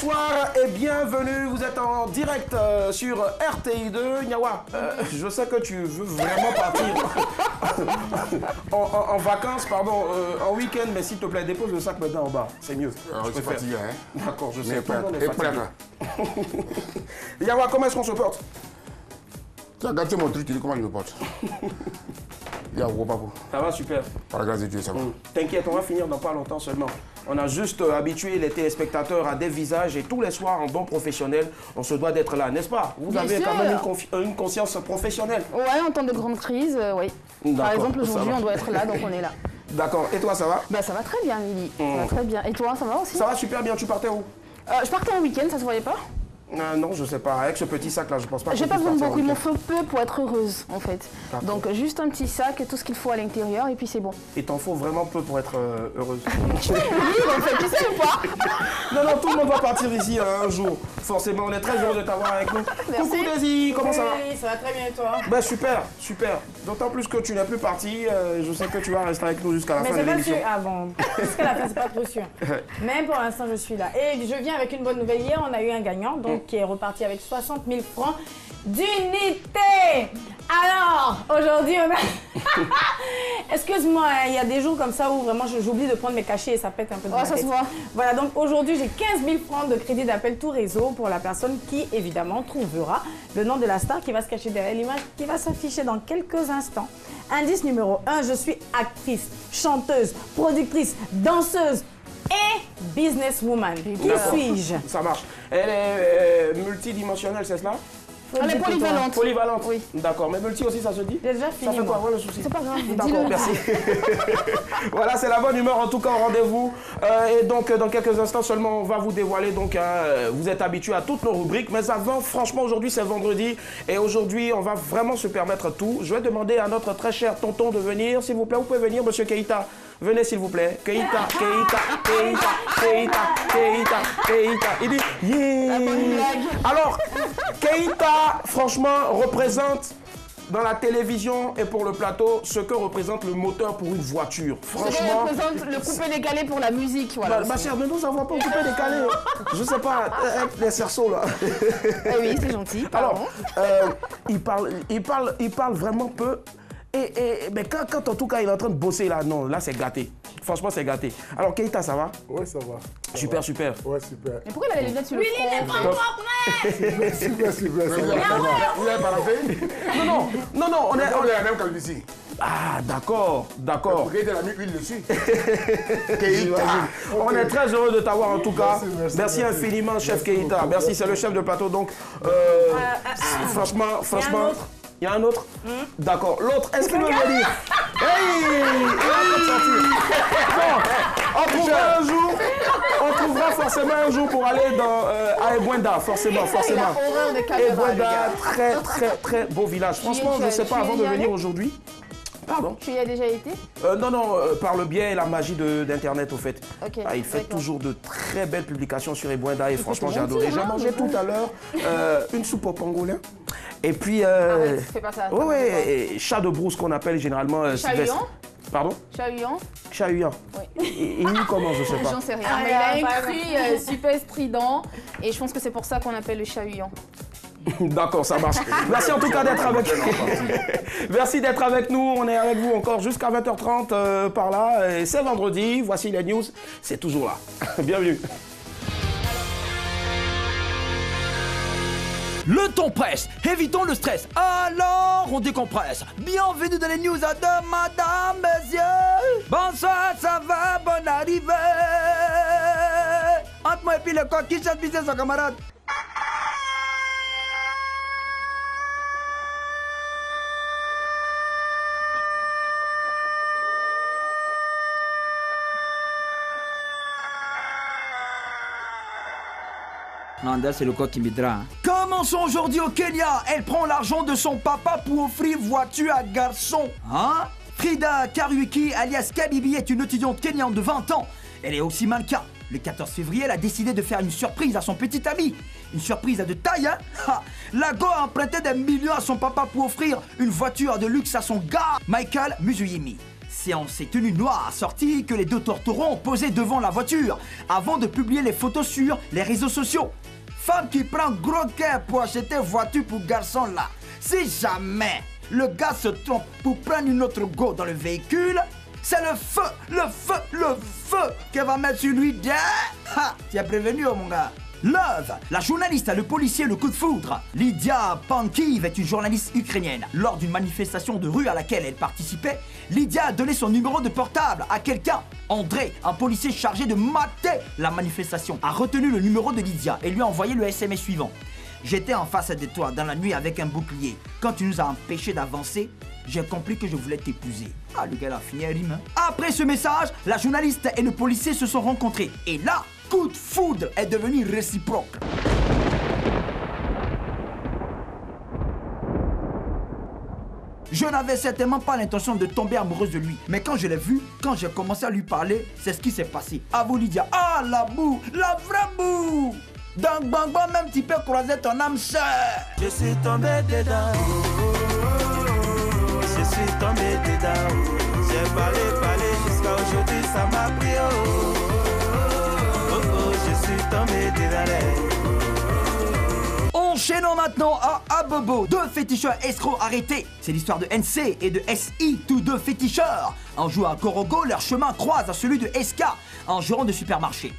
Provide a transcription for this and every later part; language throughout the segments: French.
bonsoir et bienvenue. Vous êtes en direct sur RTI2. Nyawa, je sais que tu veux vraiment partir en vacances, pardon, en week-end, mais s'il te plaît, dépose le sac maintenant en bas. C'est mieux. Je suis fatigué, hein. D'accord, je sais. Mais Tout le monde est fatigué. Nyawa, comment est-ce qu'on se porte? Tu as gâté mon truc, tu dis comment je me porte. Ça va super. Par la grâce de Dieu, ça va. T'inquiète, on va finir dans pas longtemps seulement. On a juste habitué les téléspectateurs à des visages et tous les soirs, en bon professionnel, on se doit d'être là, n'est-ce pas? Vous Bien avez sûr. quand même une conscience professionnelle. Ouais, en temps de grande crise, oui. Par exemple, aujourd'hui, on doit être là, donc on est là. D'accord. Et toi, ça va? Bah, ça va très bien, Lily. Ça va très bien. Et toi, ça va aussi? Ça va super bien. Tu partais où? Je partais en week-end, ça se voyait pas? Non, je sais pas. Avec ce petit sac là, je pense pas. J'ai que pas tu besoin de puisses beaucoup, il partir m'en en faut peu pour être heureuse, en fait. Donc, juste un petit sac, tout ce qu'il faut à l'intérieur, et puis c'est bon. week-end. Il t'en faut vraiment peu pour être heureuse. Tu peux me dire, en fait, tu sais ou pas? Non, tout le monde va partir ici un jour. Forcément, on est très heureux de t'avoir avec nous. Merci. Coucou Daisy, comment ça va? Oui, ça va très bien et toi? Ben super, super. D'autant plus que tu n'es plus parti. Je sais que tu vas rester avec nous jusqu'à la Mais fin c'est de pas l'émission. sûr. Ah bon, jusqu'à la fin, c'est pas trop sûr. Mais pour l'instant, je suis là. Et je viens avec une bonne nouvelle. Hier, on a eu un gagnant donc, qui est reparti avec 60 000 francs d'unité. Alors, aujourd'hui, on a... Excuse-moi, hein, il y a des jours comme ça où vraiment j'oublie de prendre mes cachets et ça pète un peu de Ouais, ma ça tête. se voit. Voilà, donc aujourd'hui, j'ai 15 000 francs de crédit d'appel tout réseau pour la personne qui, évidemment, trouvera le nom de la star qui va se cacher derrière l'image qui va s'afficher dans quelques instants. Indice numéro 1, je suis actrice, chanteuse, productrice, danseuse et businesswoman. Qui D'accord. suis-je? Ça marche. Elle est multidimensionnelle, c'est cela? Elle est polyvalente. Polyvalente. Oui. D'accord. Mais multi aussi, ça se dit? J'ai déjà Ça fini, fait quoi? moi. Ouais, le souci. C'est pas grave, D'accord, dis-le. merci. Voilà, c'est la bonne humeur en tout cas au rendez-vous. Et donc, dans quelques instants seulement, on va vous dévoiler. Donc, vous êtes habitués à toutes nos rubriques. Mais avant, franchement, aujourd'hui, c'est vendredi. Et aujourd'hui, on va vraiment se permettre tout. Je vais demander à notre très cher tonton de venir. S'il vous plaît, vous pouvez venir, monsieur Keïta. Venez, s'il vous plaît. Keïta. Il dit, yeah. Alors, Keïta, franchement, représente dans la télévision et pour le plateau ce que représente le moteur pour une voiture. Ça Franchement, représente le coupé décalé pour la musique, voilà. ma chère, ne nous avons pas occupé décalé. Je sais pas, avec les cerceaux là. Eh oui, c'est gentil. Alors, il parle vraiment peu. Mais quand en tout cas il est en train de bosser là, non, là c'est gâté. Franchement, c'est gâté. Alors, Keïta, ça va? Ouais, ça va. Super. Ouais, super. Mais pourquoi il a les lunettes sur le front? Super. Vous avez pas fait? Non, on est... On est la même calvitie. Ah, d'accord. Vous avez la même huile dessus. On est très heureux de t'avoir en tout cas. Merci Infiniment, chef Keïta. Merci, c'est le chef de plateau. Donc, franchement, il y a un autre? D'accord. L'autre, est-ce qu'il veut venir? Hey! Il va sortir. Bon, on trouvera forcément un jour pour aller à Ebouenda, forcément. Il a horreur des caméras, le Ebouenda, gars. très beau village. Franchement, je ne sais pas, avant de venir aujourd'hui. Pardon? Tu y as déjà été? Non, par le biais et la magie d'Internet, au fait. Ok, Il fait d'accord. toujours de très belles publications sur Ebouenda et franchement, j'ai gentil, adoré. hein, J'ai mangé tout à l'heure une soupe au pangolin. Et puis, Arrête, fais pas ça. et chat de brousse qu'on appelle généralement Sylvestre. Chahut-Yan? Pardon? Chahut-Yan? Chahut-Yan. Oui. Et nous, comment, je sais pas. J'en sais rien. Ah, Mais il a un pas cri super strident et je pense que c'est pour ça qu'on appelle le Chahut-Yan. D'accord, ça marche. Merci en tout cas d'être avec nous. Merci d'être avec nous. On est avec vous encore jusqu'à 20h30 par là. Et c'est vendredi. Voici les news. C'est toujours là. Bienvenue. Le temps presse, évitons le stress, alors on décompresse. Bienvenue dans les news de Madame, Messieurs. Bonsoir, ça va, bonne arrivée. Entre moi et puis le coq qui chasse pisser son camarade. Nanda, c'est le coq qui m'aidera. Commençons aujourd'hui au Kenya. Elle prend l'argent de son papa pour offrir voiture à garçon. Hein? Frida Kariuki, alias Kabibi, est une étudiante kenyane de 20 ans. Elle est aussi mannequin. Le 14 février, elle a décidé de faire une surprise à son petit ami. Une surprise de taille, hein? La go a emprunté des millions à son papa pour offrir une voiture de luxe à son gars, Michael Muzuyimi. C'est en ces tenues noires assorties que les deux tourterons ont posé devant la voiture avant de publier les photos sur les réseaux sociaux. Femme qui prend gros cœur pour acheter voiture pour garçon là. Si jamais le gars se trompe pour prendre une autre go dans le véhicule, c'est le feu qu'elle va mettre sur lui. Ha, tu as prévenu, oh, mon gars. Love, la journaliste, le policier, le coup de foudre. Lydia Pankiv est une journaliste ukrainienne. Lors d'une manifestation de rue à laquelle elle participait, Lydia a donné son numéro de portable à quelqu'un. André, un policier chargé de mater la manifestation, a retenu le numéro de Lydia et lui a envoyé le SMS suivant. J'étais en face de toi dans la nuit avec un bouclier. Quand tu nous as empêchés d'avancer, j'ai compris que je voulais t'épouser. Ah, le gars a fini à rime. Après ce message, la journaliste et le policier se sont rencontrés. Et là, coup de foudre est devenu réciproque. Je n'avais certainement pas l'intention de tomber amoureuse de lui. Mais quand je l'ai vu, quand j'ai commencé à lui parler, c'est ce qui s'est passé. À vous Lydia, ah la boue, la vraie boue. Dans Bang Bang, même tu peux croiser ton âme sœur. Je suis tombé dedans. Je suis tombé dedans. J'ai parlé jusqu'à aujourd'hui, ça m'a pris. Je suis tombé dedans. Enchaînons maintenant à Abobo. Deux féticheurs escrocs arrêtés. C'est l'histoire de NC et de SI, tous deux féticheurs. En jouant à Korogo, leur chemin croise à celui de SK, un gérant de supermarché.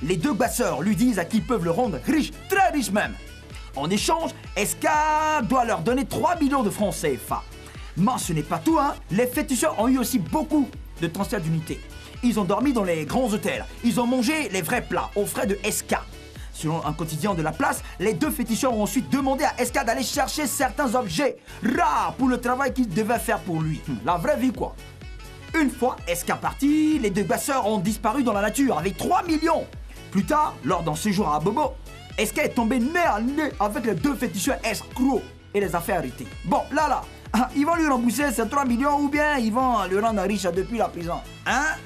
Les deux basseurs lui disent à qui ils peuvent le rendre riche, très riche même. En échange, SK doit leur donner 3 millions de francs CFA. Mais ce n'est pas tout, hein. Les féticheurs ont eu aussi beaucoup de transferts d'unités. Ils ont dormi dans les grands hôtels. Ils ont mangé les vrais plats aux frais de SK. Selon un quotidien de la place, les deux féticheurs ont ensuite demandé à SK d'aller chercher certains objets rares pour le travail qu'il devait faire pour lui. La vraie vie quoi. Une fois SK parti, les deux basseurs ont disparu dans la nature avec 3 millions. Plus tard, lors d'un séjour à Abobo, SK est tombé nez à nez avec les deux féticheurs escrocs et les a fait arrêter. Bon, là, ils vont lui rembourser ces 3 millions ou bien ils vont le rendre riche depuis la prison. Hein?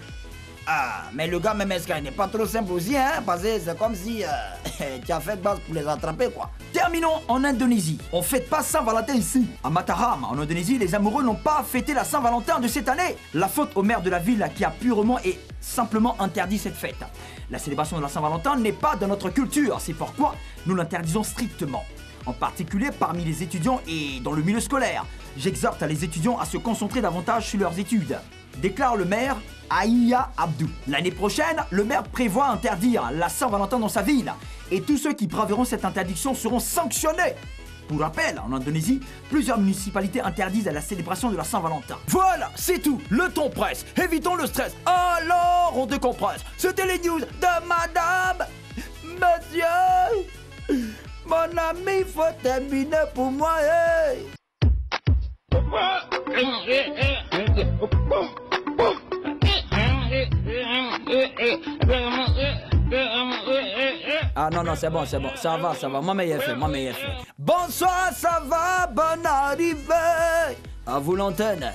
Ah, mais le gars même SK n'est pas trop simple aussi, hein, parce que c'est comme si tu as fait base pour les attraper, quoi. Terminons en Indonésie. On fête pas Saint-Valentin ici. À Mataram, en Indonésie, les amoureux n'ont pas fêté la Saint-Valentin de cette année. La faute au maire de la ville qui a purement et simplement interdit cette fête. La célébration de la Saint-Valentin n'est pas de notre culture, c'est pourquoi nous l'interdisons strictement. En particulier parmi les étudiants et dans le milieu scolaire. J'exhorte les étudiants à se concentrer davantage sur leurs études. Déclare le maire Aïya Abdou. L'année prochaine, le maire prévoit interdire la Saint-Valentin dans sa ville. Et tous ceux qui braveront cette interdiction seront sanctionnés. Pour rappel, en Indonésie, plusieurs municipalités interdisent la célébration de la Saint-Valentin. Voilà, c'est tout. Le temps presse. Évitons le stress. Alors, on décompresse. C'était les news de Madame Monsieur. Mon ami, faut terminer pour moi. Hey. Ah non, c'est bon, ça va, moi meilleur fait. Bonsoir, ça va, bonne arrivée. À vous l'antenne.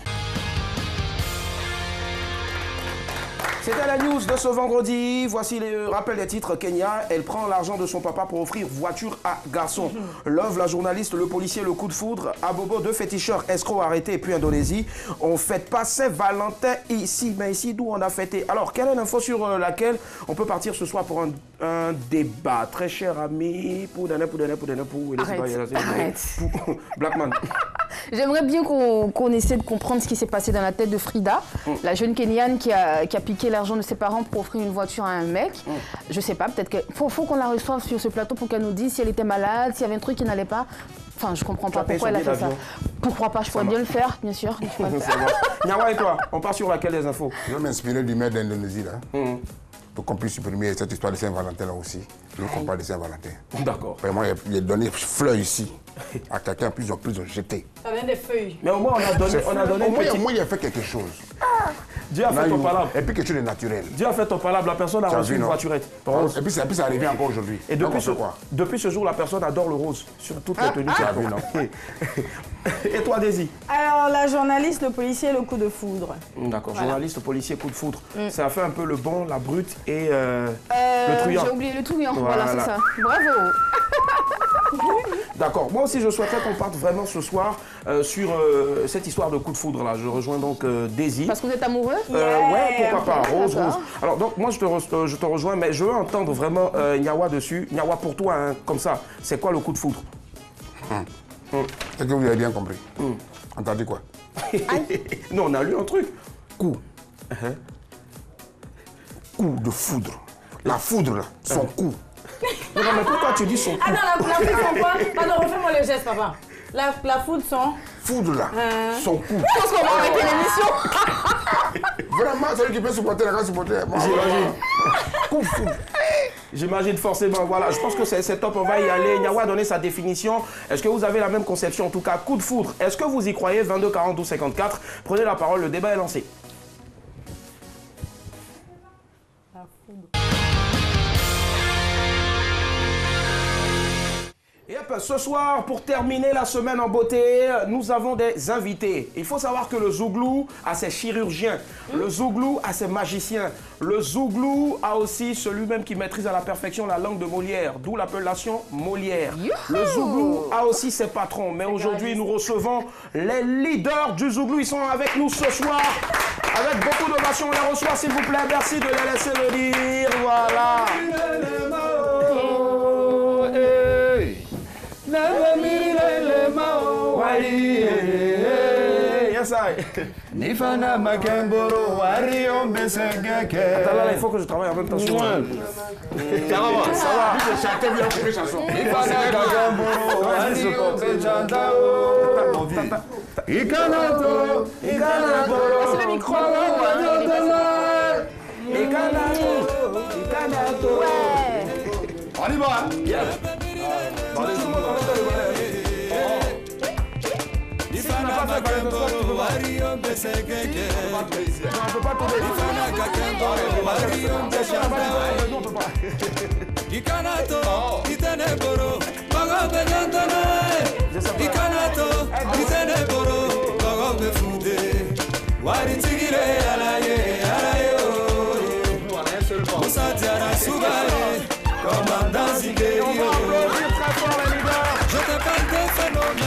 C'était la news de ce vendredi. Voici le rappel des titres. Kenya, elle prend l'argent de son papa pour offrir voiture à garçon. Love, la journaliste, le policier, le coup de foudre. Abobo, deux féticheurs escrocs arrêtés. Et puis Indonésie. On ne fête pas Saint-Valentin ici. Mais ici, d'où on a fêté. Alors, quelle est l'info sur laquelle on peut partir ce soir pour un débat? Très cher ami. Arrête. Blackman. J'aimerais bien qu'on essaie de comprendre ce qui s'est passé dans la tête de Frida, la jeune Kenyane qui a piqué l'argent de ses parents pour offrir une voiture à un mec. Je sais pas, peut-être qu'il faut qu'on la reçoive sur ce plateau pour qu'elle nous dise si elle était malade, s'il y avait un truc qui n'allait pas. Enfin, je comprends pas pourquoi elle a fait ça. Pourquoi pas? Je pourrais bien le faire, bien sûr. Nyawa et toi, on part sur laquelle des infos? Je vais m'inspirer du maire d'Indonésie là. Pour qu'on puisse supprimer cette histoire de Saint-Valentin là aussi. Je veux qu'on parle de Saint-Valentin. D'accord. Vraiment, il a donné fleurs ici. À quelqu'un, plus en plus, ont jeté. Ça vient des feuilles. Mais au moins, on a donné au moins, il a fait quelque chose. Dieu a fait ton palabre. Et puis quelque chose de naturel. Dieu a fait ton palabre, la personne a reçu une voiturette. Rose. Et puis ça arrive encore aujourd'hui. Et depuis ce jour, la personne adore le rose sur toutes les tenues. Et toi, Daisy? Alors, la journaliste, le policier, le coup de foudre. D'accord, voilà. Journaliste, policier, coup de foudre. Ça a fait un peu le bon, la brute et le truand. J'ai oublié le truand, voilà c'est ça. Bravo. D'accord. Moi aussi, je souhaiterais qu'on parte vraiment ce soir sur cette histoire de coup de foudre là. Je rejoins donc Daisy. Parce que vous êtes amoureux? Ouais, pourquoi pas. Rose, d'accord. rouge. Alors donc moi je te rejoins, mais je veux entendre vraiment Nyawa dessus. Nyawa, pour toi, hein, comme ça, c'est quoi le coup de foudre? Est-ce que vous avez bien compris? Entendu quoi? Non, on a lu un truc. Coup. Coup de foudre. La foudre, là, son coup. Non, mais pourquoi tu dis son coup? Attends, la foudre sont quoi? Pardon, refais-moi le geste, papa. La foudre sont... Foudre, là, son coup. Je pense qu'on va arrêter l'émission. Vraiment, celui qui peut supporter, la grande supporter. J'imagine. Coup de foudre. J'imagine forcément, voilà. Je pense que c'est top, on va y aller. Nyawa a donné sa définition. Est-ce que vous avez la même conception? En tout cas, coup de foudre. Est-ce que vous y croyez? 22 40 12 54. Prenez la parole, le débat est lancé. La foudre. Et hop, ce soir, pour terminer la semaine en beauté, nous avons des invités. Il faut savoir que le Zouglou a ses chirurgiens, le Zouglou a ses magiciens, le Zouglou a aussi celui-même qui maîtrise à la perfection la langue de Molière, d'où l'appellation Molière. Le Zouglou a aussi ses patrons, mais aujourd'hui nous recevons les leaders du Zouglou. Ils sont avec nous ce soir, avec beaucoup d'ovation. On les reçoit s'il vous plaît, merci de les laisser le dire, voilà. Yes, I. Nifana Makemboro, Wario Besengeke. Attends, là, il faut que je travaille en même temps sur moi. Ça va. Lui, c'est chanter, lui, on fait chanson. Nifana Makemboro, Wario Besengeke. Ikanato, Ikanato. C'est le micro. Ikanato. Ouais. On y va.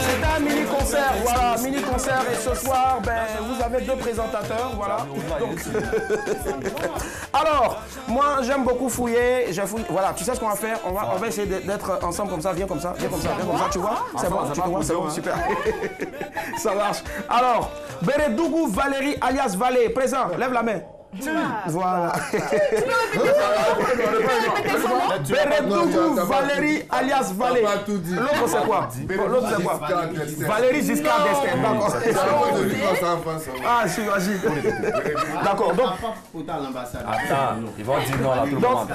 C'est un mini-concert, voilà, mini-concert. Et ce soir, ben, vous avez deux présentateurs, voilà. Donc, alors, moi, j'aime beaucoup fouiller. Voilà, tu sais ce qu'on va faire? On va essayer d'être ensemble comme ça. Viens comme ça, viens comme ça, viens comme ça, tu vois? C'est bon, tu vois, c'est bon, super. Ça marche. Alors, Beredougou Valérie alias Valé, présent, lève la main. Voilà. Beredougou Valérie alias Valé. L'autre c'est quoi? L'autre c'est quoi? Valérie Giscard d'Estaing. D'accord. Ah, j'imagine. D'accord. Donc. Attends, ils vont dire non à tout le monde.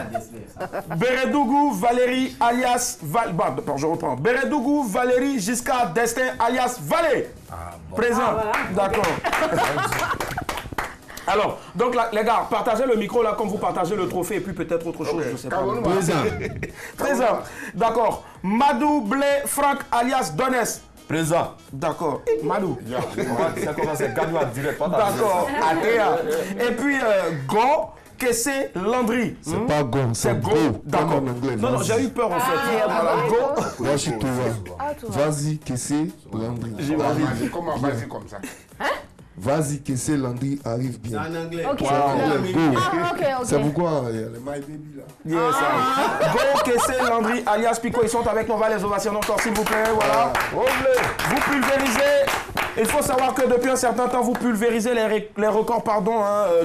Beredougou Valérie alias Valé. Bon, je reprends. Beredougou Valérie Giscard d'Estaing alias Valé. Présent. D'accord. Alors, donc là, les gars, partagez le micro là comme vous partagez le trophée et puis peut-être autre chose, je sais pas. Présent. D'accord. Madou Blé Franck alias Donès. Présent. D'accord. Madou. Ça commence à gagner direct. D'accord. Atea. Et puis Go Kessé Landry. C'est pas Gon, C'est Go. D'accord. Non, j'ai eu peur en fait. Voilà, Go. Moi, je suis tout Vas-y, Kessé, Landry. J'imagine. Comment vas-y comme ça? Vas-y, Kessé, Landry arrive bien. En anglais. Ok. Go. Ah, ok. C'est pourquoi il y a le My Baby là. Yes, Go Kessé Landry alias Pico, ils sont avec nous, on va les ovationner encore s'il vous plaît, voilà. Vous pulvérisez, il faut savoir que depuis un certain temps, vous pulvérisez les records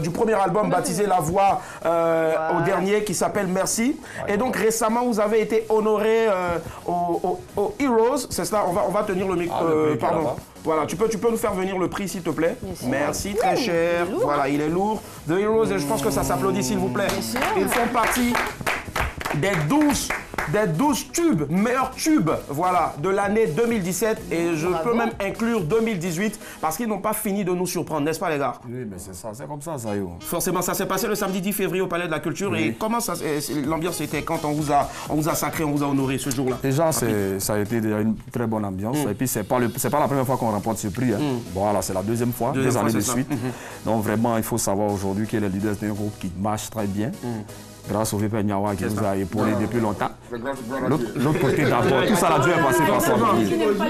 du premier album baptisé La Voix au dernier qui s'appelle Merci. Et donc récemment, vous avez été honoré aux Heroes, c'est ça, on va tenir le micro, pardon. Voilà, tu peux nous faire venir le prix s'il te plaît. Merci, très cher. Voilà, il est lourd. The Heroes, et je pense que ça s'applaudit s'il vous plaît. Ils font partie des 12 tubes, meilleurs tubes, voilà, de l'année 2017 et je peux même inclure 2018 parce qu'ils n'ont pas fini de nous surprendre, n'est-ce pas les gars? Oui, mais c'est ça, c'est comme ça, ça y est. Forcément, ça s'est passé le samedi 10 février au Palais de la Culture. Oui. Et comment l'ambiance était quand on vous a sacré, on vous a honoré ce jour-là? Déjà, ça a été déjà une très bonne ambiance. Et puis, c'est pas la première fois qu'on remporte ce prix. Hein. Voilà, c'est la deuxième fois, 2 années de suite. Donc vraiment, il faut savoir aujourd'hui que les leaders d'un groupe qui marche très bien. Grâce au VP Nyawa qui nous a épaulé depuis longtemps. L'autre côté d'abord. Tout ça, la Dieu est passé par ça.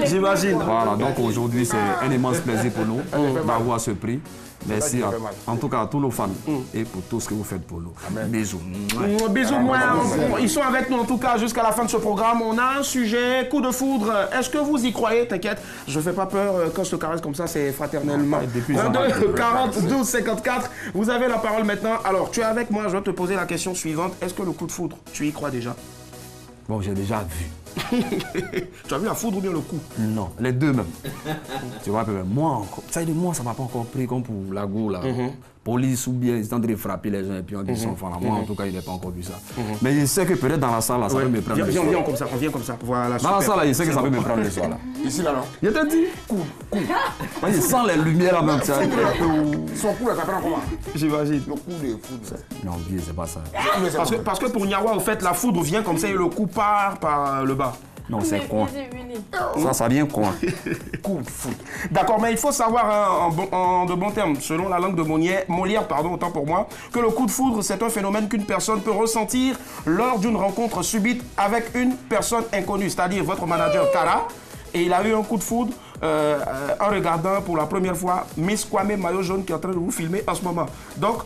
J'imagine. Voilà, donc aujourd'hui, c'est un immense plaisir pour nous d'avoir ce prix. Merci en tout cas à tous nos fans et pour tout ce que vous faites pour nous. Bisous. Bisous, moi. Ils sont avec nous en tout cas jusqu'à la fin de ce programme. On a un sujet, coup de foudre. Est-ce que vous y croyez? T'inquiète, je fais pas peur quand je te caresse comme ça, c'est fraternellement. 22 40 12 54. Vous avez la parole maintenant. Alors, tu es avec moi, je vais te poser la question suivante. Est-ce que le coup de foudre, tu y crois déjà? Bon, j'ai déjà vu. Tu as vu la foudre ou bien le coup? Non, les deux même. Tu vois, moi encore. Ça veut dire, moi, ça m'a pas encore pris comme pour la go, là. Police ou bien ils sont en train de frapper les gens et puis on dit son enfant là. Moi, en tout cas, il n'a pas encore vu ça. Mais je sais que peut-être dans la salle, là, ça peut me prendre le soir. Viens comme ça, on vient comme ça. Voilà, dans la salle, là, je sais que ça peut me prendre le soir, là. Ici, là, non? Je te dis, coup. Moi, je sens les lumières, là, même. Son coup, là, ça prend comment? J'imagine. Le coup de foudre. Non, vieux, c'est pas ça. Parce que pour Nyawa, au fait, la foudre vient comme ça et le coup part par le bas. Non, c'est quoi? Ça vient quoi? Coup de foudre. D'accord, mais il faut savoir en de bons termes, selon la langue de Molière, pardon, autant pour moi, que le coup de foudre, c'est un phénomène qu'une personne peut ressentir lors d'une rencontre subite avec une personne inconnue, c'est-à-dire votre manager Kara, et il a eu un coup de foudre en regardant pour la première fois Miss Kwame Maillot Jaune qui est en train de vous filmer en ce moment. Donc,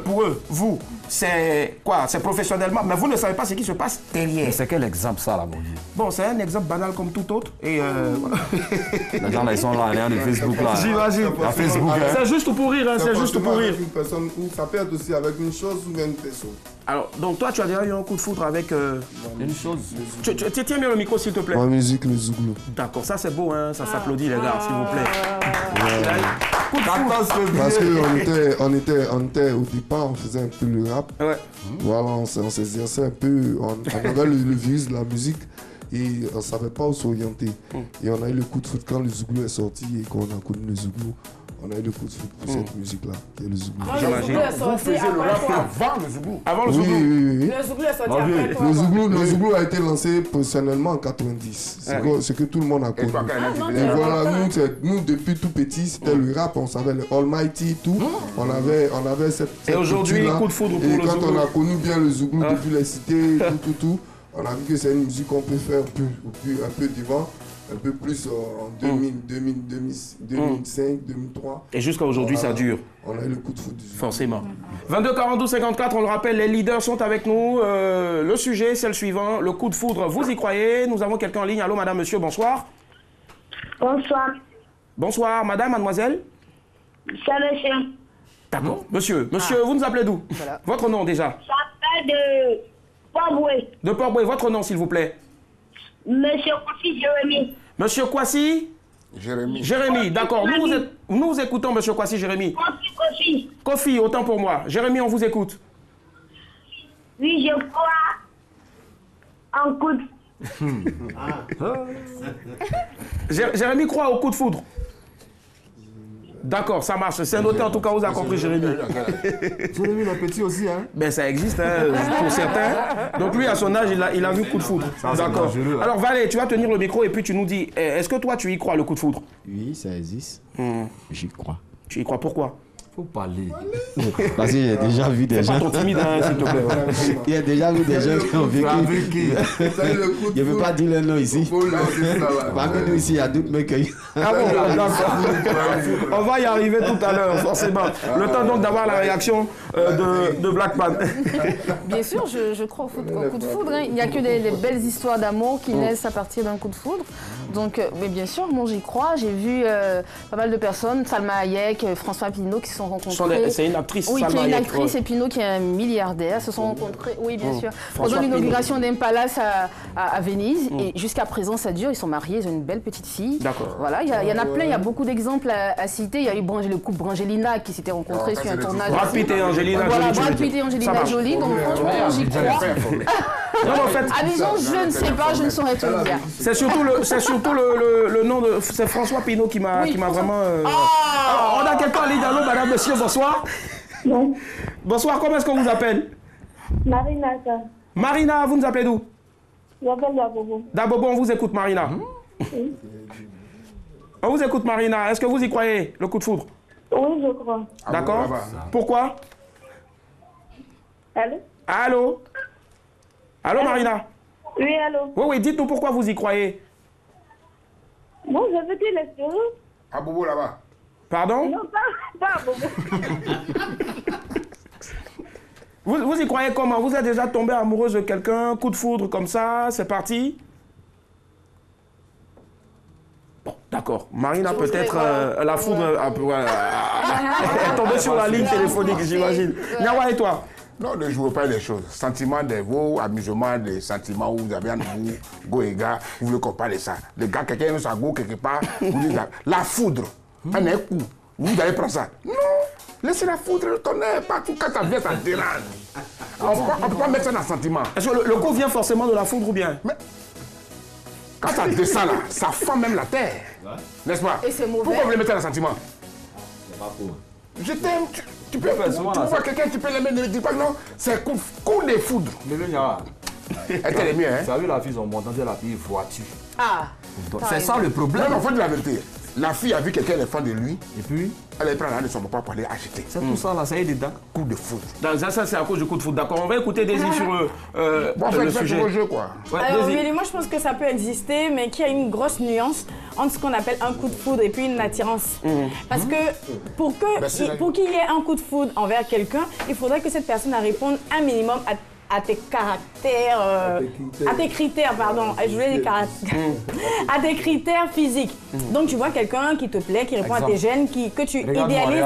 pour eux, vous, c'est quoi? C'est professionnellement, mais vous ne savez pas ce qui se passe derrière. C'est quel exemple ça, là, mon Dieu? Bon, c'est un exemple banal comme tout autre. Et les gens là, ils sont là, les gens de Facebook là. J'imagine. À Facebook. C'est juste pour rire, hein, c'est juste pour rire. Une personne, ça peut être aussi avec une chose ou une personne. Alors, donc toi, tu as déjà eu un coup de foudre avec une chose. Tu tiens bien le micro, s'il te plaît. En musique, le zouglou. D'accord, ça c'est beau, hein, ça s'applaudit, les gars, s'il vous plaît. Parce qu'on était au départ, on faisait un peu le rap. Ouais. Voilà, on s'exerçait un peu, on avait le virus de la musique et on ne savait pas où s'orienter. Et on a eu le coup de foudre quand le zouglou est sorti et qu'on a connu le zouglou. On a eu le coup de foudre pour cette musique-là, qui est le zouglou. Vous faisiez le rap avant le zouglou? Avant le zouglou? Oui. Le zouglou est sorti après toi. Le zouglou a été lancé professionnellement en 90. C'est que tout le monde a connu. Et voilà, nous depuis tout petit, c'était le rap, on savait le Almighty, tout. On avait cette et aujourd'hui, coup de foudre pour le zouglou. Et quand on a connu bien le zouglou depuis les cités, tout, on a vu que c'est une musique qu'on peut faire un peu devant. Un peu plus en 2000, 2005, 2003. Et jusqu'à aujourd'hui, ça dure. On a eu le coup de foudre. Forcément. 22 42 54, on le rappelle, les leaders sont avec nous. Le sujet, c'est le suivant. Le coup de foudre, vous y croyez? Nous avons quelqu'un en ligne. Allô, madame, monsieur, bonsoir. Bonsoir. Bonsoir, madame, mademoiselle. C'est monsieur. D'accord. Monsieur, vous nous appelez d'où? Votre nom déjà? J'appelle de Port-Boué. De Port-Boué, votre nom, s'il vous plaît? Monsieur Kwasi Jérémy. Monsieur Kwasi Jérémy, d'accord. Nous vous écoutons, monsieur Kwasi Jérémy. Kofi. Kofi, autant pour moi. Jérémy, on vous écoute. Oui, je crois en coup de... Jérémy croit au coup de foudre. D'accord, ça marche. C'est noté en tout cas, vous avez compris, Jérémy. Jérémy, le petit aussi, hein? Ben ça existe, hein, pour certains. Donc lui, à son âge, il a vu coup de foudre. D'accord. Alors Valé, tu vas tenir le micro et puis tu nous dis, est-ce que toi, tu y crois, le coup de foudre? Oui, ça existe. J'y crois. Tu y crois, pourquoi? Faut parler. Parce que j'ai déjà vu des gens... Fais pas ton timide, hein, s'il te plaît. Il y a déjà vu des gens qui ont vécu. Je ne veux pas dire le nom ici. Parmi nous ici, il y a d'autres mecs qui... Ah bon, d'accord. On va y arriver tout à l'heure, forcément. Le temps donc d'avoir la réaction de Black Man. Bien sûr, je crois au coup de foudre. Hein. Il n'y a que des belles histoires d'amour qui naissent à partir d'un coup de foudre. Donc, mais bien sûr, moi j'y crois. J'ai vu pas mal de personnes, Salma Hayek, François Pinault, qui se sont rencontrés. C'est une actrice, oui, Salma qui est une Hayek, actrice et Pinault qui est un milliardaire. Se sont rencontrés, oui, bien sûr, pendant l'inauguration d'un palace à Venise. Et jusqu'à présent, ça dure. Ils sont mariés, ils ont une belle petite fille. D'accord. Voilà, il y en a plein, il y a beaucoup d'exemples à citer. Il y a eu le couple Brangelina qui s'était rencontré sur un tournage. Brad Pitt et Angelina Jolie. Voilà, Brad Pitt et Angelina Jolie. Donc franchement, j'y crois. Non, en fait, je ne sais pas, je ne saurais te le dire. C'est surtout le nom de... C'est François Pinault qui m'a vraiment... Alors, on a quelqu'un en ligne. Allô, madame, monsieur, bonsoir. Non. Bonsoir, comment est-ce qu'on vous appelle? Marina. Marina, vous nous appelez d'où? J'appelle Dabobo. Dabobo, on vous écoute, Marina. Oui. On vous écoute, Marina. Est-ce que vous y croyez, le coup de foudre? Oui, je crois. D'accord. Pourquoi? Allô? Allô? Allô, Marina? Oui, allô? Oui, oui, dites-nous pourquoi vous y croyez. Bon, je veux dire les choses. À Bobo là-bas. Pardon? Non, pas à Bobo. Vous y croyez comment? Vous êtes déjà tombé amoureuse de quelqu'un, coup de foudre comme ça, c'est parti? Bon, d'accord. Marina, peut-être la foudre est tombée sur la ligne téléphonique, j'imagine. Nyawa et toi? Non, ne jouez pas les choses. Sentiments de vos amusements, des sentiments où vous avez un vous, go et gars, vous voulez qu'on parle de ça. Les gars, quelqu'un nous a go quelque part, vous dites la foudre, un coup, vous allez prendre ça. Non, laissez la foudre, le tonnerre, partout, quand ça vient, ça dérange. On ne peut pas mettre ça dans le sentiment. Est-ce que le coup vient forcément de la foudre ou bien? Mais quand ça descend là, ça fend même la terre. N'est-ce pas? Et c'est mauvais. Pourquoi vous le mettez dans le sentiment? C'est pas faux. Je t'aime, tu peux, tu vois quelqu'un, tu peux l'aimer, ne me dis pas non, c'est coup de foudre. Mais le Nyawa, Elle était mieux, hein? vous savez, la fille, son montant, c'est la fille voiture. Ah. C'est ça le problème. Non, non, faut dire la vérité. La fille a vu quelqu'un est fan de lui, Et puis, elle est prendre l'argent de son papa pour aller acheter. c'est tout ça là, ça y est dedans. Coup de foudre. Ça, c'est à cause du coup de foudre. D'accord, on va écouter Daisy sur Bon, le faites sujet. vos jeux, quoi. Ouais, Alors, Daisy. Willy, moi je pense que ça peut exister, mais qu'il y a une grosse nuance entre ce qu'on appelle un coup de foudre et puis une attirance. Parce que pour qu'il y ait un coup de foudre envers quelqu'un, il faudrait que cette personne réponde un minimum à tes caractères, à tes critères, pardon, je voulais dire caractères, à tes critères physiques. Donc tu vois quelqu'un qui te plaît, qui répond à tes gènes, que tu idéalises.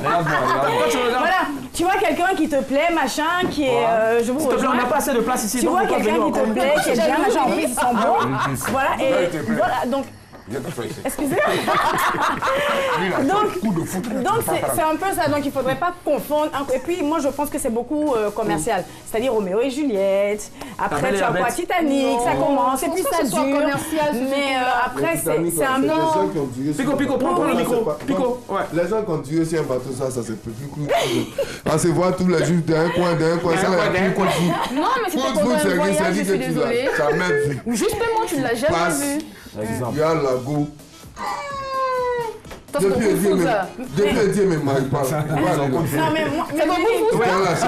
Voilà, tu vois quelqu'un qui te plaît, machin, qui est, je vous S'il te plaît, on rejoins. n'a pas assez de place ici. Tu donc vois vous pouvez quelqu'un venir qui te encore. plaît, qui est bien, machin, en plus ils sont bons. Voilà, et voilà, donc, Viens t'asseoir ici. excusez-moi. Lui, là, Donc, coup de foudre. Donc c'est un peu ça, donc il ne faudrait pas confondre. Et puis moi je pense que c'est beaucoup commercial, c'est-à-dire Roméo et Juliette, après Belle et tu la as quoi Bête. Titanic, ça commence et puis ça dure. commercial, Mais après c'est un Les gens nom. qui ont duré Pico, sur- Pico, prends le Non, micro. c'est pas- Pico, non, ouais. Les gens qui ont duré sur un bateau, ça c'est plus cool. On se voit tous les jours d'un coin, ça d'un plus cool. Non, mais c'était Coup de pendant foudre, un c'est voyage, je dit suis que tu désolée. l'as jamais vu. Justement, tu ne l'as jamais Passe. vu. Il y a Lago. Toi, c'est ton coup de foudre, ça. Depuis Dieu me marie pas. Non mais moi, C'est ton coup de foudre. Voilà, c'est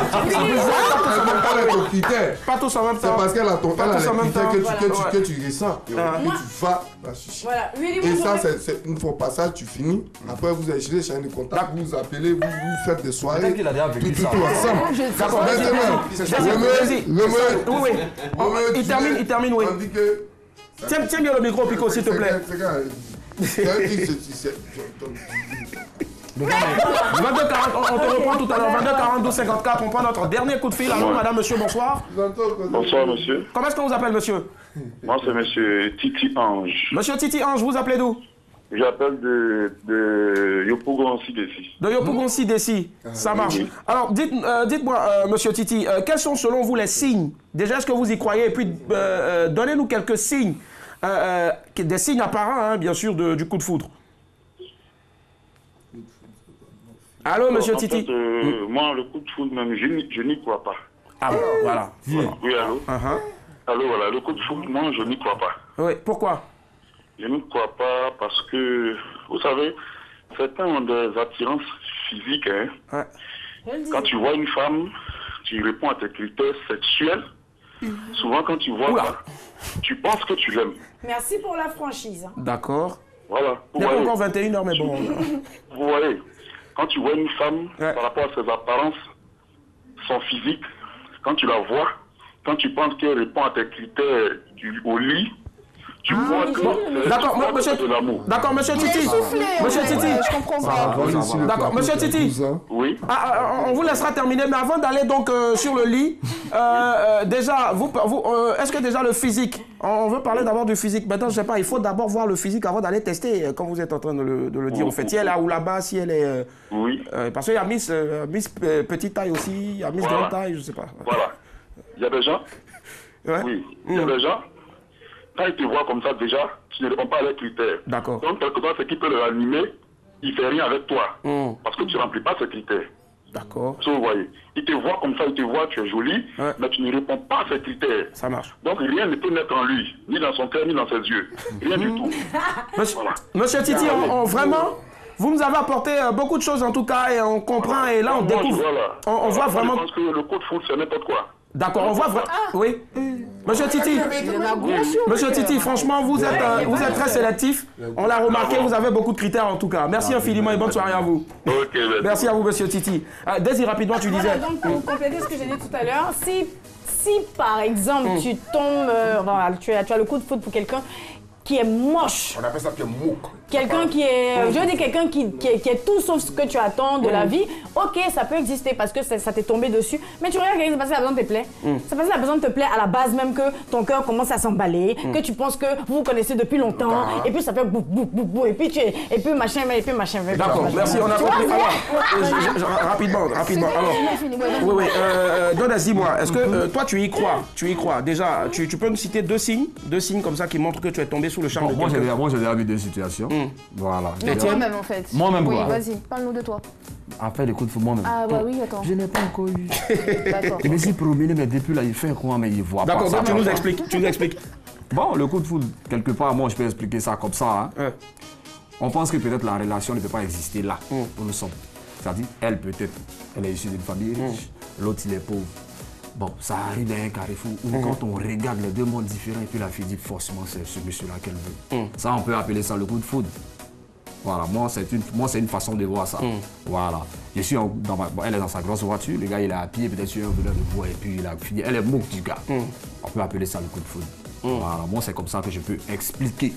ton critère. Pas tous en même C'est temps. parce qu'elle a Pas tous en les même critères temps. que tu ressens. Et Moi- tu vas la chercher. voilà, Willy, Et moi, ça, j'aurais- c'est une fois passage, tu finis. Après, vous échangez chaîne de contact, vous vous appelez, vous faites des soirées. Peut-être qu'il a déjà vécu Tout ça. ensemble. D'accord, vas-y, vas-y. Oui, oui. Il termine, oui. On dit que. Tiens bien le micro, Pico, s'il te plaît. C'est un qui se. 22-40, on te reprend tout à l'heure. 22-42-54, on prend notre dernier coup de fil. Allô, madame, monsieur, bonsoir. Bonsoir, monsieur. Comment est-ce qu'on vous appelle, monsieur? Moi, c'est monsieur Titi Ange. Monsieur Titi Ange, vous appelez d'où? J'appelle de Yopougon Sidessi. De Yopougon Sidessi, ça marche. Alors, dites-moi, monsieur Titi, quels sont selon vous les signes? Déjà, est-ce que vous y croyez? Et puis, donnez-nous quelques signes, des signes apparents, hein, bien sûr, du coup de foudre. Allô, monsieur En Titi? fait, moi, le coup de foudre, même, je n'y crois pas. Ah, voilà. Oui, allô? Uh-huh. Allô, voilà, le coup de foudre, moi, je n'y crois pas. Oui, pourquoi? Je n'y crois pas parce que, vous savez, certains ont des attirances physiques. Hein. Ouais. Quand tu vois une femme, tu réponds à tes critères sexuels. Souvent, quand tu vois ça, tu penses que tu l'aimes. Merci pour la franchise. D'accord. Voilà. Il n'est pas encore 21h, mais bon. Vous voyez, quand tu vois une femme, par rapport à ses apparences, son physique, quand tu la vois, quand tu penses qu'elle répond à tes critères au lit, tu vois que D'accord, monsieur. de l'amour. D'accord, monsieur Titi. Monsieur Titi. Je comprends pas. D'accord, monsieur Titi. Oui. On vous laissera terminer, mais avant d'aller donc sur le lit, déjà, est-ce que déjà le physique, on veut parler d'abord du physique. Maintenant, je ne sais pas, il faut d'abord voir le physique avant d'aller tester, comme vous êtes en train de le dire. Au fait, si elle est là ou là-bas, si elle est. Oui. Parce qu'il y a Miss petite taille aussi, il y a Miss grande taille, je ne sais pas. Voilà. Il y a des gens. Oui. Il y a des gens. Quand ils te voient comme ça, déjà, tu ne réponds pas à leurs critères. D'accord. Donc, quelque part, ce qui peut le ranimer, il ne fait rien avec toi. Parce que tu ne remplis pas ces critères. D'accord. Vous voyez. Ils te voient comme ça, ils te voient, tu es jolie, mais tu ne réponds pas à ces critères. Ça marche. Donc, rien ne peut naître en lui, ni dans son cœur, ni dans ses yeux. Rien du tout. Monsieur Titi, vraiment, vous nous avez apporté beaucoup de choses en tout cas, et on comprend, et là on découvre. Voilà. On voit vraiment. Je pense que le coup de foudre, c'est n'importe quoi. D'accord, on voit vraiment. Oui. Monsieur Titi. Monsieur Titi, franchement, vous êtes très sélectif. On l'a remarqué, vous avez beaucoup de critères en tout cas. Merci infiniment et bonne soirée à vous. Merci à vous, monsieur Titi. Daisy, rapidement, tu disais. Donc, pour compléter ce que j'ai dit tout à l'heure, si par exemple tu tombes, tu as le coup de foudre pour quelqu'un qui est moche. On appelle ça mouk. Quelqu'un qui est, je veux dire quelqu'un qui est tout sauf ce que tu attends de la vie, ok, ça peut exister parce que ça t'est tombé dessus, mais tu regardes quelqu'un qui c'est parce que la personne te plaît. C'est parce que la personne te plaît à la base même que ton cœur commence à s'emballer, que tu penses que vous vous connaissez depuis longtemps, et puis ça fait boum, boum, boum, boum, et puis machin. D'accord, merci, on a compris. Rapidement. Alors, oui, Donas, dis-moi, est-ce que toi tu y crois? Déjà, tu peux me citer deux signes comme ça qui montrent que tu es tombé sous le charme de quelqu'un? Moi, j'ai déjà vu deux situations. Voilà. Toi-même, en fait. Moi-même, oui, quoi. Vas-y, parle-nous de toi. Après, les coups de foudre, moi-même. Ah, bah oui, attends. Je n'ai pas encore eu. D'accord. Il me suis promené, mais depuis là, il fait quoi, mais il voit pas. D'accord, donc tu nous expliques. Bon, le coup de foudre, quelque part, moi, je peux expliquer ça comme ça. Hein. On pense que peut-être la relation ne peut pas exister là, où nous sommes. C'est-à-dire, elle, peut-être, elle est issue d'une famille riche, l'autre, il est pauvre. Bon, ça arrive dans un carrefour où quand on regarde les deux mondes différents et puis la fille dit forcément c'est ce monsieur-là qu'elle veut. Ça, on peut appeler ça le coup de foudre. Voilà, moi c'est une façon de voir ça. Voilà. Je suis elle est dans sa grosse voiture, le gars il est à pied, peut-être sur un boulot de bois et puis la fille, elle est moque du gars. On peut appeler ça le coup de foudre. Voilà, moi c'est comme ça que je peux expliquer.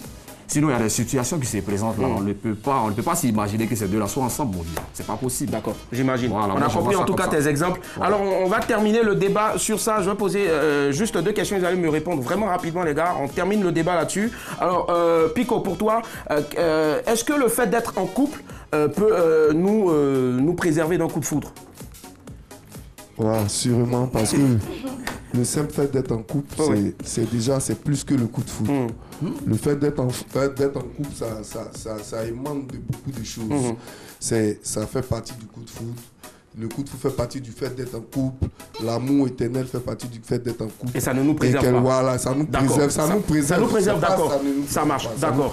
Sinon, il y a des situations qui se présentent là. On ne peut pas s'imaginer que ces deux-là soient ensemble, mon Dieu. C'est pas possible. D'accord, j'imagine. Voilà, on a compris en tout cas tes exemples. Voilà. Alors, on va terminer le débat sur ça. Je vais poser juste deux questions. Vous allez me répondre vraiment rapidement, les gars. On termine le débat là-dessus. Alors, Pico, pour toi, est-ce que le fait d'être en couple peut nous préserver d'un coup de foudre? Ouais, sûrement, parce que le simple fait d'être en couple, c'est plus que le coup de foudre. Le fait d'être en couple, ça émane de beaucoup de choses. Ça fait partie du coup de foudre. Le coup de foudre fait partie du fait d'être en couple. L'amour éternel fait partie du fait d'être en couple. Et ça ne nous préserve pas. Voilà, ça nous préserve. Ça nous préserve, d'accord. Ça marche, d'accord.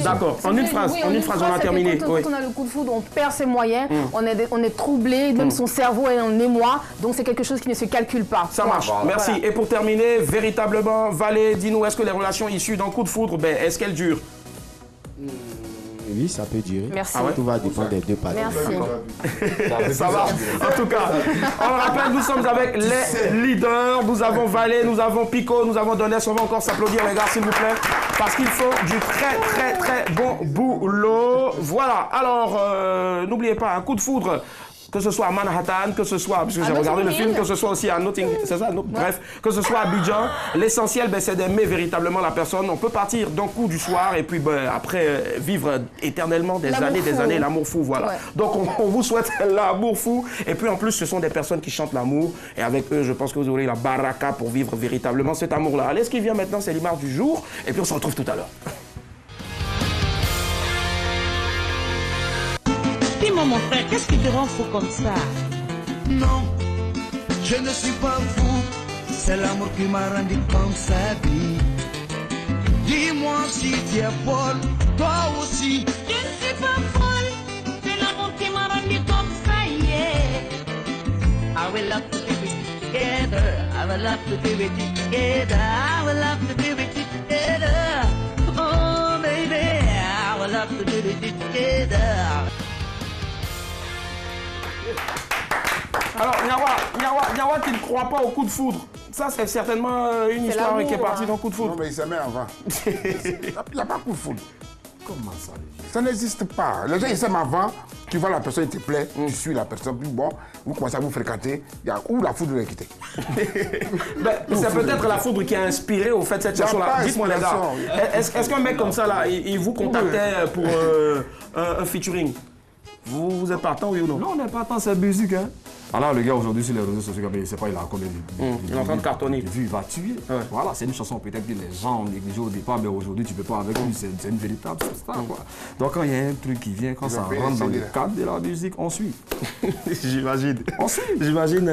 D'accord. En une phrase, on a terminé. Quand on a le coup de foudre, on perd ses moyens, on est troublé, même son cerveau est en émoi. Donc c'est quelque chose qui ne se calcule pas. Ça marche, merci. Et pour terminer, véritablement, Valé, dis-nous, est-ce que les relations issues d'un coup de foudre, est-ce qu'elles durent? Oui, ça peut durer. Merci. Tout va dépendre des deux parties. Merci. Ça va. En tout cas, on rappelle, nous sommes avec les leaders. Nous avons Valé, nous avons Pico, nous avons Donès. On va encore s'applaudir, les gars, s'il vous plaît. Parce qu'il faut du très bon boulot. Voilà. Alors, n'oubliez pas, un coup de foudre. Que ce soit à Manhattan, que ce soit, parce que j'ai regardé le film, que ce soit aussi à Nottingham, c'est ça, bref, que ce soit à Abidjan, l'essentiel, c'est d'aimer véritablement la personne. On peut partir d'un coup du soir et puis après vivre éternellement des années l'amour fou, voilà. Ouais. Donc on vous souhaite l'amour fou. Et puis en plus, ce sont des personnes qui chantent l'amour. Et avec eux, je pense que vous aurez la baraka pour vivre véritablement cet amour-là. Allez, ce qui vient maintenant, c'est l'image du jour. Et puis on se retrouve tout à l'heure. Dis-moi mon frère, qu'est-ce qui te rend fou comme ça? Non, je ne suis pas fou, c'est l'amour qui m'a rendu comme ça. Dis-moi si tu es folle, toi aussi. Je ne suis pas folle, c'est l'amour qui m'a rendu comme ça, yeah. I will love to be with you together, I will love to be with you together, I will love to be with you together. Oh baby, I will love to be with you together. Alors, Nyawa qui ne croit pas au coup de foudre, ça c'est certainement une histoire qui est partie d'un coup de foudre. Non mais il s'aimait avant. Il n'y a pas de coup de foudre. Comment ça? Ça n'existe pas. Les gens ils s'aiment avant, tu vois la personne, il te plaît, tu suis la personne, puis bon, vous commencez à vous fréquenter, où la foudre est quittée. C'est peut-être la foudre qui a inspiré au fait cette chanson-là. Dites-moi les gars, est-ce qu'un mec comme ça, là, il vous contactait pour un featuring? Vous êtes partant, oui ou non? Non, on n'est pas partant, c'est musique, hein. Alors le gars aujourd'hui sur les réseaux sociaux, il ne sait pas, il a combien de il est en train de cartonner. Il va tuer. Ouais. Voilà, c'est une chanson peut-être que les gens ont négligé au départ, mais aujourd'hui tu ne peux pas avec lui, c'est une véritable star. Donc quand il y a un truc qui vient, quand ça rentre dans le cadre de la musique, on suit. J'imagine. On suit. J'imagine.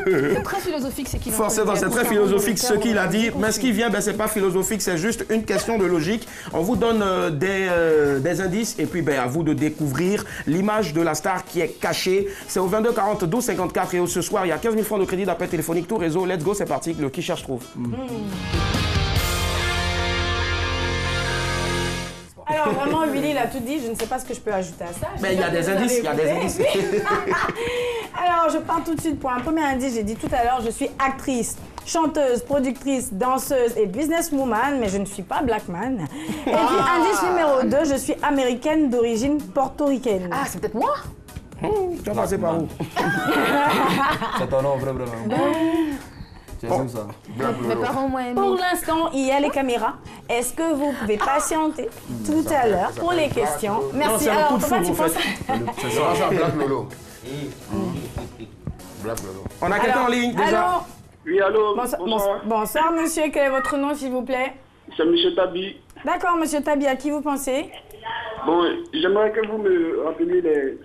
C'est très philosophique ce qu'il a dit. Forcément, c'est très philosophique ce qu'il a dit, mais ce qui vient, c'est pas philosophique, c'est juste une question de logique. On vous donne des indices et puis à vous de découvrir l'image de la star qui est cachée. C'est au 22 40 12 54 et ce soir, il y a 15 000 francs de crédit d'appel téléphonique, tout réseau. Let's go, c'est parti. Le qui cherche trouve. Alors vraiment, Willy, il a tout dit. Je ne sais pas ce que je peux ajouter à ça. Mais il y a des indices, il y a des indices. Alors, je pars tout de suite pour un premier indice. J'ai dit tout à l'heure, je suis actrice, chanteuse, productrice, danseuse et businesswoman, mais je ne suis pas black man. Et puis, indice numéro 2, je suis américaine d'origine portoricaine. Ah, c'est peut-être moi? Tu vas passer par où? C'est ton nom, vrai. C'est ça. Mes parents m'ont aimé. Pour l'instant, il y a les caméras. Est-ce que vous pouvez patienter tout à l'heure pour les questions? Merci. Non, alors, coup de pourquoi foudre, tu en penses C'est ça, Black Lolo. Black Lolo. On a quelqu'un en ligne déjà? Allô? Oui, allô, Bonsoir. Bonsoir, monsieur. Quel est votre nom, s'il vous plaît? C'est M. Tabi. D'accord, monsieur Tabi, à qui vous pensez? Bon, j'aimerais que vous me rappeliez les...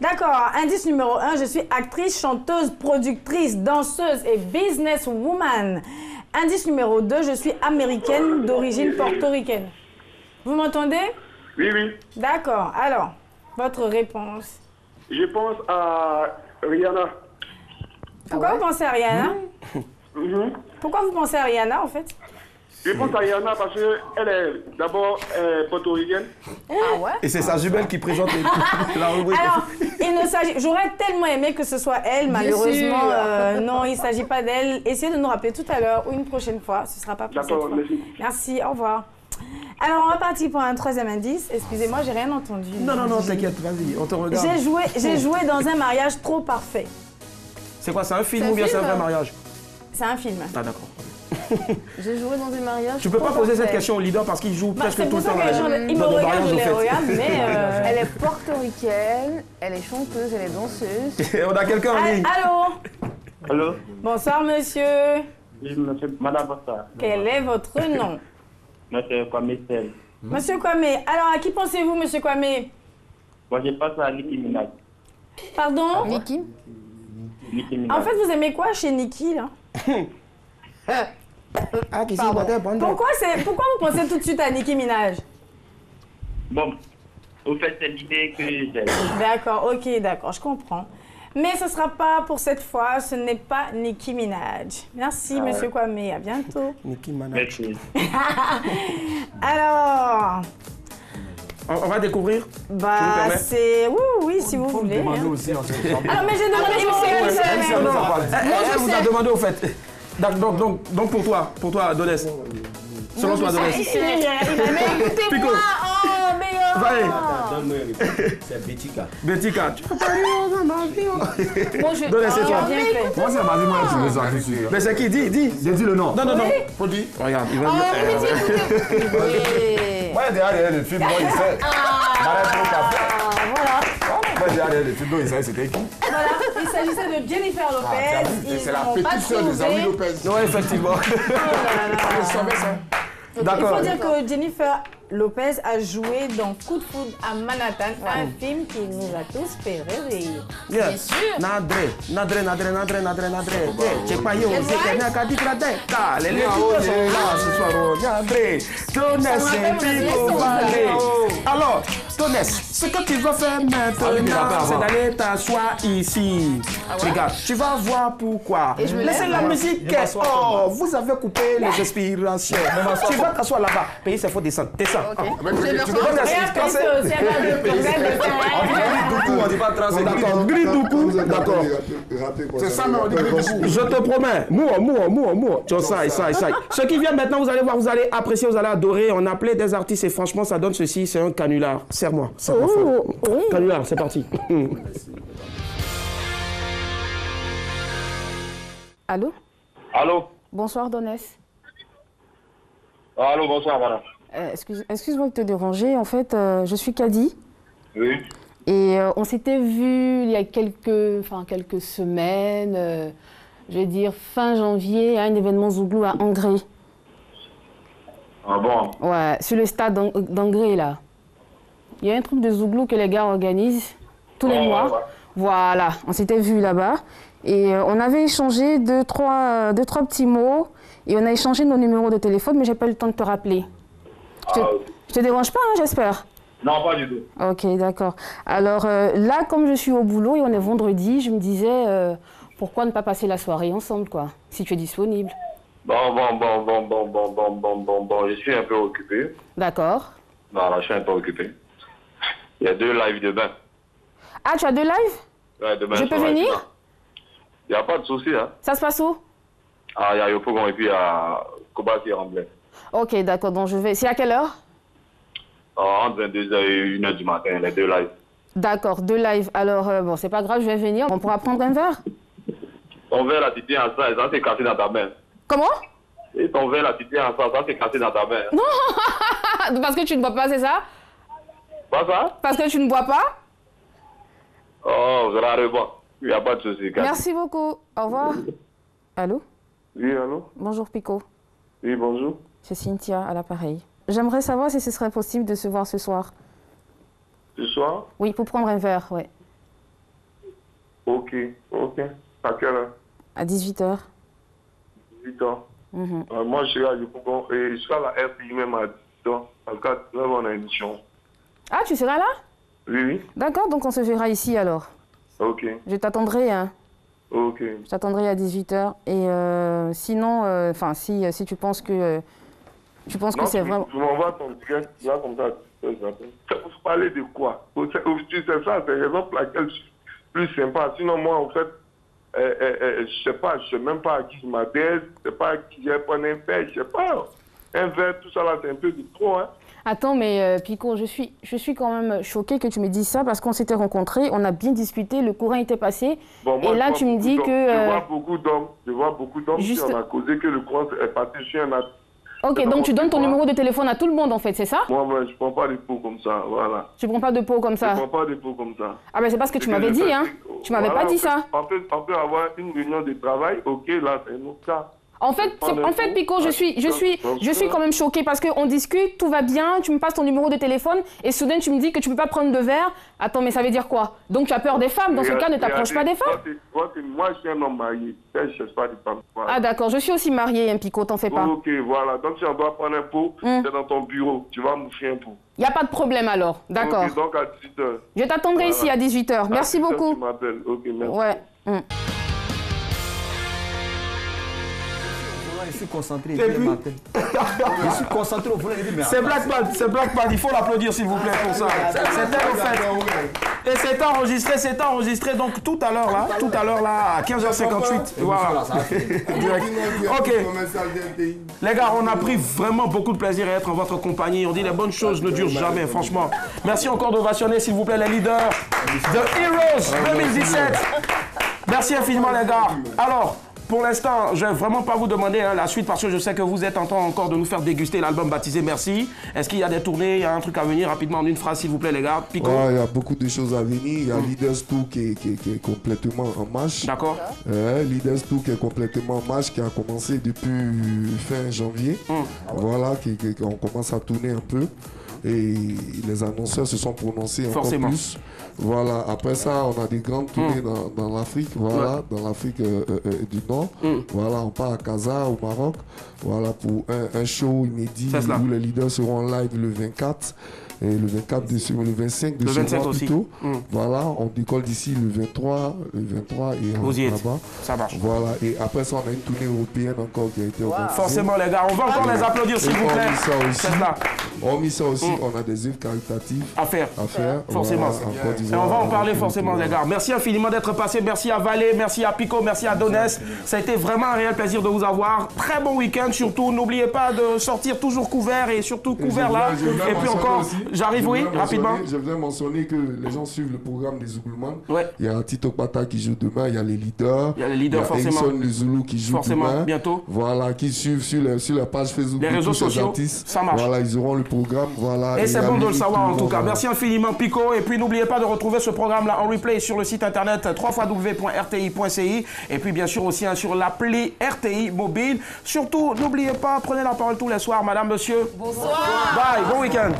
D'accord, indice numéro 1, je suis actrice, chanteuse, productrice, danseuse et businesswoman. Indice numéro 2, je suis américaine d'origine portoricaine. Vous m'entendez? Oui, oui. D'accord, alors, votre réponse? Je pense à Rihanna. Pourquoi vous pensez à Rihanna? Pourquoi vous pensez à Rihanna, en fait? Je pense à Rihanna parce qu'elle est d'abord portoricaine. Ah ouais? Et c'est sa jumelle qui présente la rubrique. Alors, j'aurais tellement aimé que ce soit elle, malheureusement, non, il ne s'agit pas d'elle. Essayez de nous rappeler tout à l'heure ou une prochaine fois, ce ne sera pas pour cette fois. Merci. Merci, au revoir. Alors, on va partir pour un troisième indice. Excusez-moi, j'ai rien entendu. Non, t'inquiète, vas-y, on te regarde. J'ai joué dans un mariage trop parfait. C'est quoi, c'est un film ou bien c'est un vrai mariage? C'est un film. Ah d'accord. J'ai joué dans des mariages. Tu peux pas poser cette question au leader parce qu'il joue presque tout le temps il me regarde, je les regarde, mais... Elle est portoricaine, elle est chanteuse, elle est danseuse. On a quelqu'un en ligne. Allô? Allô? Bonsoir, monsieur. Oui, monsieur, madame, bonsoir. Quel est votre nom? Monsieur Kwame Sel. Monsieur Kwame, alors à qui pensez-vous, monsieur Kwame? Moi, je pense à Nicki Minaj. Pardon? Nicki? Nicki Minaj. En fait, vous aimez quoi chez Nicki, là? Pourquoi vous pensez tout de suite à Nicki Minaj? Bon, au fait, c'est l'idée que j'ai. D'accord, ok, d'accord, je comprends. Mais ce ne sera pas pour cette fois, ce n'est pas Nicki Minaj. Merci, monsieur Kwame, à bientôt. Nicki Minaj. Merci. Alors... On va découvrir? Bah, c'est... Oui, si vous voulez. Demander aussi, on alors, mais j'ai demandé Elle vous a demandé au fait. Donc pour toi, Donès. Selon toi, Donès. Il a même écoutez-moi. Oh, meilleur. C'est Betika. Betika, tu peux pas dire Donès, c'est toi. Moi, c'est ma vie, moi, tu me sens dessus. Mais c'est qui? Dis. J'ai dit le nom. Non. Faut dire. Regarde, il va dire. Moi, derrière le film, moi, il sait. Voilà. Moi, derrière le film, il sait c'était qui. Voilà, il s'agissait de Jennifer Lopez. C'est la petite sœur de Zawi Lopez. Oui, effectivement. Je savais ça. D'accord. Il faut dire que Jennifer Lopez a joué dans Coup de foudre à Manhattan, un film qui nous a tous fait rêver. Bien sûr. Nadre. Check pas yo, c'est quelqu'un qui a dit que la tête. Les filles sont là ce soir. Nadre. Tonès et Pico Valley. Alors, Tonès, ce que tu vas faire maintenant, c'est d'aller t'asseoir ici. Regarde, tu vas voir pourquoi. Laissez la musique. Oh, vous avez coupé les respirations. Tu vas t'asseoir là-bas. Pays, c'est faut descendre. Descends. On dit pas tracer. D'accord, Gridoukou. D'accord. C'est ça, mais on dit Gridoukou. Je te promets. Moua. Tu vois ça. Ceux qui viennent maintenant, vous allez voir, vous allez apprécier, vous allez adorer. On appelait des artistes et franchement, ça donne ceci. C'est un canular. Serre-moi. Canular, c'est parti. Allô? Allô? Bonsoir, Donès. Allô, bonsoir, madame. Excuse-moi de te déranger. En fait, je suis Kadi. Oui. Et on s'était vu il y a quelques semaines, je vais dire fin janvier, à un événement Zouglou à Angré. Ah bon? Ouais, sur le stade d'Angré, là. Il y a un truc de Zouglou que les gars organisent tous les mois. Ouais. Voilà, on s'était vu là-bas. Et on avait échangé deux, trois petits mots. Et on a échangé nos numéros de téléphone, mais j'ai pas eu le temps de te rappeler. Je te dérange pas, hein, j'espère. Non, pas du tout. Ok, d'accord. Alors là, comme je suis au boulot et on est vendredi, je me disais pourquoi ne pas passer la soirée ensemble, quoi, si tu es disponible. Bon, je suis un peu occupé. D'accord. Voilà, je suis un peu occupé. Il y a 2 lives demain. Ah, tu as 2 lives? Ouais, demain. Je peux venir? Il n'y a pas de souci, hein. Ça se passe où? Ah, il y a Yopougon et puis il y a Kobaki et Ramblin. Ok, d'accord, donc je vais... C'est à quelle heure? Entre 22h et 1h du matin, les 2 lives. D'accord, 2 lives. Alors, bon, c'est pas grave, je vais venir. On pourra prendre un verre? Ton verre là, tu tiens à ça et ça s'est cassé dans ta main. Comment? Et ton verre là, tu tiens à ça s'est cassé dans ta main. Non. Parce que tu ne bois pas, c'est ça? Pas ça? Parce que tu ne bois pas? Oh, rarement. Il n'y a pas de souci. Merci beaucoup. Au revoir. Allô? Oui, allô? Bonjour, Pico. Oui, bonjour. C'est Cynthia à l'appareil. J'aimerais savoir si ce serait possible de se voir ce soir. Ce soir? Oui, pour prendre un verre, ouais. Ok. À quelle heure? À 18h. 18h. Moi, je serai à Yopougon et je serai à la RPI même à 18h. En tout cas, là, on a une émission. Ah, tu seras là? Oui. D'accord, donc on se verra ici alors. Ok. Je t'attendrai, hein. Ok. Je t'attendrai à 18h. Et sinon, enfin, si tu penses que... tu penses que c'est vraiment... Tu m'envoies ton ticket, là, comme ça. Vous parlez de quoi? C'est ça, c'est la raison pour laquelle je suis plus sympa. Sinon, moi, en fait, je sais même pas à qui je m'adresse, je sais pas à qui j'ai pris un verre, je sais pas. Un verre, tout ça là, c'est un peu de trop, hein. Attends, mais Pico, je suis quand même choquée que tu me dises ça parce qu'on s'était rencontrés, on a bien discuté, le courant était passé. Bon, moi, et là, tu me dis que... Je vois beaucoup d'hommes qui en a causé que le courant est passé. Je suis un... Ok, donc tu donnes ton numéro de téléphone à tout le monde en fait, c'est ça? Moi, je prends pas des pots comme ça, voilà. Tu prends pas de pots comme ça? Je prends pas des pots comme ça. Ah ben c'est parce que tu m'avais dit, hein. Tu m'avais pas dit ça. On peut avoir une réunion de travail, ok, là, c'est un autre cas. En fait, Pico, je suis quand même choquée parce qu'on discute, tout va bien, tu me passes ton numéro de téléphone et soudain tu me dis que tu ne peux pas prendre de verre. Attends, mais ça veut dire quoi? Donc tu as peur des femmes? Dans ce cas, ne t'approche pas des femmes? Moi, je suis un homme marié. Je ne cherche pas des femmes. Voilà. Ah d'accord, je suis aussi mariée, hein, Pico, t'en fais pas. Ok, voilà. Donc si on doit prendre un pot, c'est dans ton bureau. Tu vas mouffer un pot. Il n'y a pas de problème alors, d'accord. Ok, donc à 18h. Je t'attendrai ici à 18h. Merci beaucoup. Tu m'appelles, ok, merci. Ouais. Je suis concentré. Je suis concentré au volant. C'est Black Bad, il faut l'applaudir s'il vous plaît pour ça. C'était enregistré donc tout à l'heure là, à 15h58. Voilà. Ok. Les gars, on a pris vraiment beaucoup de plaisir à être en votre compagnie. On dit les bonnes choses ne durent jamais, franchement. Merci encore d'ovationner s'il vous plaît les leaders de Heroes 2017. Merci infiniment les gars. Alors, pour l'instant, je ne vais vraiment pas vous demander la suite parce que je sais que vous êtes en train encore de nous faire déguster l'album baptisé Merci. Est-ce qu'il y a des tournées, il y a un truc à venir rapidement en une phrase s'il vous plaît les gars? Pico. Il y a beaucoup de choses à venir. Il y a Leaders Tour qui est complètement en marche. D'accord. Leaders Tour qui est complètement en marche, qui a commencé depuis fin janvier. Voilà, on commence à tourner un peu. Et les annonceurs se sont prononcés encore plus. Voilà, après ça, on a des grandes tournées dans l'Afrique, voilà, dans l'Afrique du Nord. Voilà, on part à Casa, au Maroc, voilà, pour un show inédit où les leaders seront en live le 24. Et le 25 de ce mois plutôt. Voilà, on décolle d'ici le 23 et on va là-bas. Ça marche. Voilà, et après ça, on a une tournée européenne encore qui a été organisée. Forcément, les gars, on va encore les applaudir s'il vous plaît. Hormis ça aussi, on a des œuvres caritatives à faire. Forcément. Voilà, et on va en parler forcément, les gars. Merci infiniment d'être passé. Merci à Valé, merci à Pico, merci à Donès. Ça a été vraiment un réel plaisir de vous avoir. Très bon week-end surtout. N'oubliez pas de sortir toujours couvert et surtout couvert là. Et puis encore. J'arrive, oui, rapidement. Je voudrais mentionner que les gens suivent le programme des Zougouman. Il y a Tito Pata qui joue demain, il y a les leaders. Il y a les leaders, forcément. Il y a le Zoulou qui joue demain. Bientôt. Voilà, qui suivent sur la page Facebook. Les réseaux sociaux, ça marche. Voilà, ils auront le programme. Voilà, et c'est bon de le savoir en tout cas. Merci infiniment, Pico. Et puis n'oubliez pas de retrouver ce programme-là en replay sur le site internet www.rti.ci. Et puis bien sûr aussi sur l'appli RTI mobile. Surtout, n'oubliez pas, prenez la parole tous les soirs, madame, monsieur. Bonsoir. Bye, bon week-end.